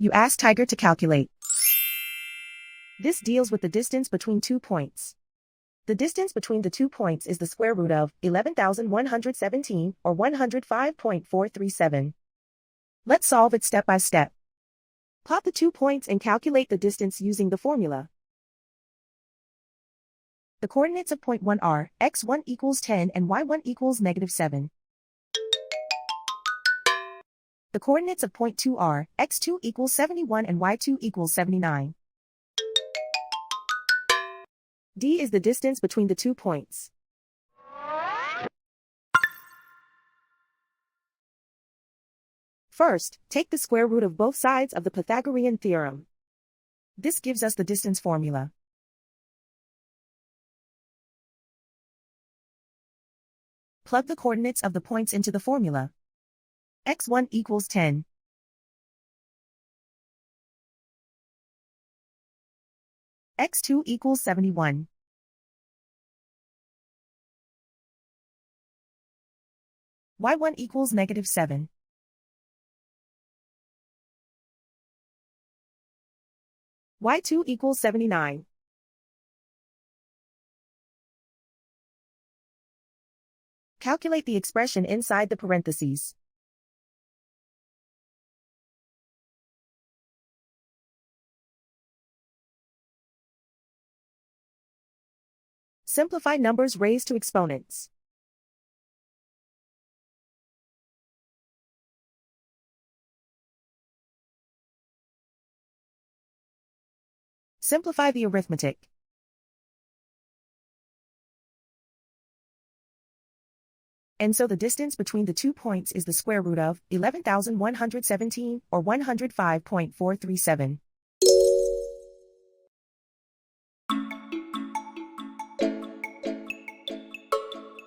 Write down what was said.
You ask Tiger to calculate. This deals with the distance between 2 points. The distance between the 2 points is the square root of 11,117 or 105.437. Let's solve it step by step. Plot the 2 points and calculate the distance using the formula. The coordinates of point 1 are x1 equals 10 and y1 equals -7. The coordinates of point 2 are x2 equals 71 and y2 equals 79. D is the distance between the 2 points. First, take the square root of both sides of the Pythagorean theorem. This gives us the distance formula. Plug the coordinates of the points into the formula. x1 equals 10. x2 equals 71. y1 equals -7. y2 equals 79. Calculate the expression inside the parentheses. Simplify numbers raised to exponents. Simplify the arithmetic. And so the distance between the 2 points is the square root of 11,117 or 105.437.